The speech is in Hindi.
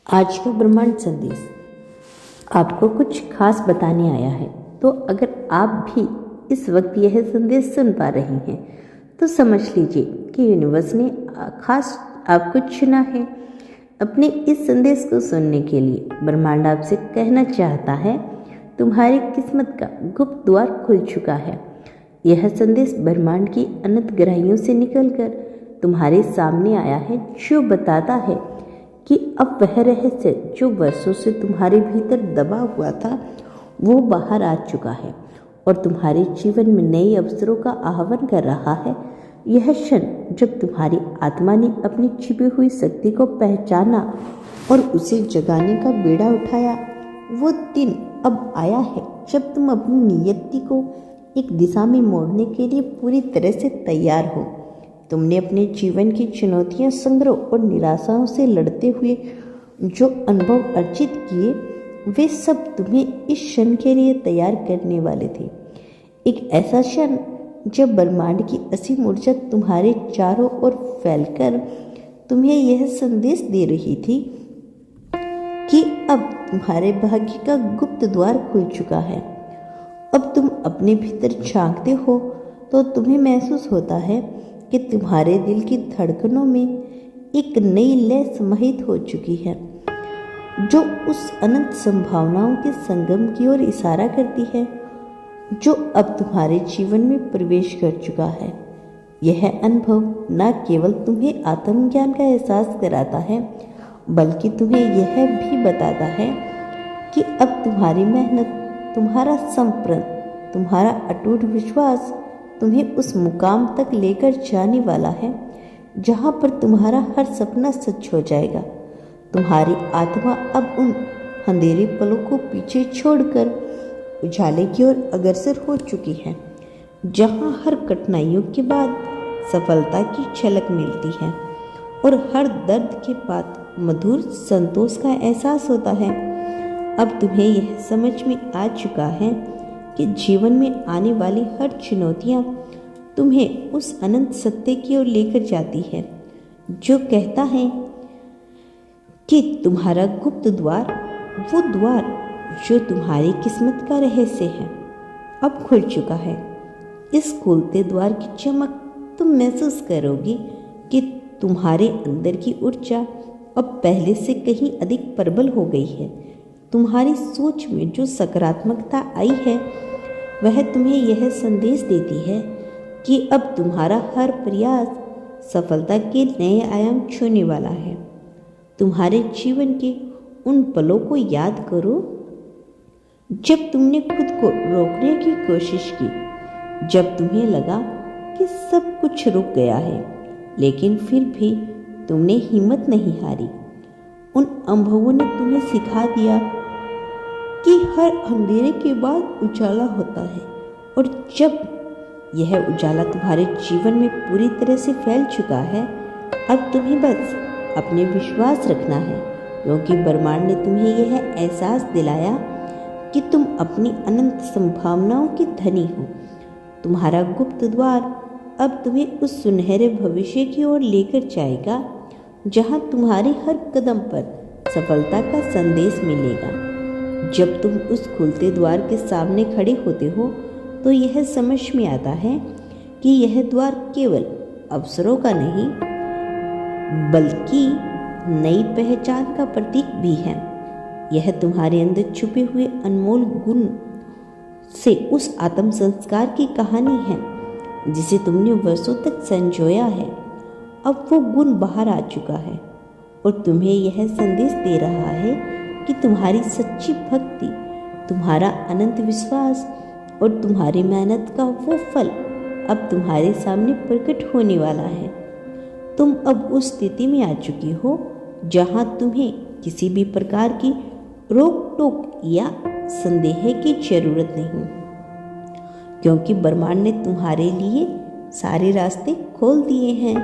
आज का ब्रह्मांड संदेश आपको कुछ खास बताने आया है। तो अगर आप भी इस वक्त यह संदेश सुन पा रहे हैं तो समझ लीजिए कि यूनिवर्स ने खास आपको चुना है अपने इस संदेश को सुनने के लिए। ब्रह्मांड आपसे कहना चाहता है तुम्हारी किस्मत का गुप्त द्वार खुल चुका है। यह संदेश ब्रह्मांड की अनंत गहराइयों से निकलकर तुम्हारे सामने आया है, जो बताता है कि अब वह रहस्य जो वर्षों से तुम्हारे भीतर दबा हुआ था वो बाहर आ चुका है और तुम्हारे जीवन में नए अवसरों का आह्वान कर रहा है। यह क्षण जब तुम्हारी आत्मा ने अपनी छिपी हुई शक्ति को पहचाना और उसे जगाने का बेड़ा उठाया, वो दिन अब आया है जब तुम अपनी नियति को एक दिशा में मोड़ने के लिए पूरी तरह से तैयार हो। तुमने अपने जीवन की चुनौतियां, संग्रह और निराशाओं से लड़ते हुए जो अनुभव अर्जित किए, वे सब तुम्हें इस क्षण के लिए तैयार करने वाले थे। एक ऐसा क्षण जब ब्रह्मांड की असीम ऊर्जा तुम्हारे चारों ओर फैलकर तुम्हें यह संदेश दे रही थी कि अब तुम्हारे भाग्य का गुप्त द्वार खुल चुका है। अब तुम अपने भीतर झांकते हो तो तुम्हें महसूस होता है कि तुम्हारे दिल की धड़कनों में एक नई लय समाहित हो चुकी है, जो उस अनंत संभावनाओं के संगम की ओर इशारा करती है जो अब तुम्हारे जीवन में प्रवेश कर चुका है। यह अनुभव न केवल तुम्हें आत्मज्ञान का एहसास कराता है, बल्कि तुम्हें यह भी बताता है कि अब तुम्हारी मेहनत, तुम्हारा संप्रण, तुम्हारा अटूट विश्वास तुम्हें उस मुकाम तक लेकर जाने वाला है जहाँ पर तुम्हारा हर सपना सच हो जाएगा। तुम्हारी आत्मा अब उन अंधेरे पलों को पीछे छोड़कर उजाले की ओर अग्रसर हो चुकी है, जहाँ हर कठिनाइयों के बाद सफलता की झलक मिलती है और हर दर्द के बाद मधुर संतोष का एहसास होता है। अब तुम्हें यह समझ में आ चुका है कि जीवन में आने वाली हर चुनौतियाँ तुम्हें उस अनंत सत्य की ओर लेकर जाती है, जो कहता है कि तुम्हारा गुप्त द्वार, वो द्वार जो तुम्हारी किस्मत का रहस्य है, अब खुल चुका है। इस खुलते द्वार की चमक तुम महसूस करोगे कि तुम्हारे अंदर की ऊर्जा अब पहले से कहीं अधिक प्रबल हो गई है। तुम्हारी सोच में जो सकारात्मकता आई है वह तुम्हें यह संदेश देती है कि अब तुम्हारा हर प्रयास सफलता के नए आयाम छूने वाला है। तुम्हारे जीवन के उन पलों को याद करो जब तुमने खुद को रोकने की कोशिश की, जब तुम्हें लगा कि सब कुछ रुक गया है, लेकिन फिर भी तुमने हिम्मत नहीं हारी। उन अनुभवों ने तुम्हें सिखा दिया कि हर अंधेरे के बाद उजाला होता है, और जब यह उजाला तुम्हारे जीवन में पूरी तरह से फैल चुका है, अब तुम्हें बस अपने विश्वास रखना है, क्योंकि ब्रह्मांड ने तुम्हें यह एहसास दिलाया कि तुम अपनी अनंत संभावनाओं की धनी हो। तुम्हारा गुप्त द्वार अब तुम्हें उस सुनहरे भविष्य की ओर लेकर जाएगा जहां तुम्हारे हर कदम पर सफलता का संदेश मिलेगा। जब तुम उस खुलते द्वार के सामने खड़े होते हो तो यह समझ में आता है कि यह द्वार केवल अवसरों का नहीं, बल्कि नई पहचान का प्रतीक भी है। यह तुम्हारे अंदर छुपे हुए अनमोल गुण से उस आत्म संस्कार की कहानी है जिसे तुमने वर्षों तक संजोया है। अब वो गुण बाहर आ चुका है और तुम्हें यह संदेश दे रहा है कि तुम्हारी सच्ची भक्ति, तुम्हारा अनंत विश्वास और तुम्हारी मेहनत का वो फल अब तुम्हारे सामने प्रकट होने वाला है। तुम अब उस स्थिति में आ चुकी हो जहां तुम्हें किसी भी प्रकार की रोक टोक या संदेह की जरूरत नहीं, क्योंकि ब्रह्मांड ने तुम्हारे लिए सारे रास्ते खोल दिए हैं।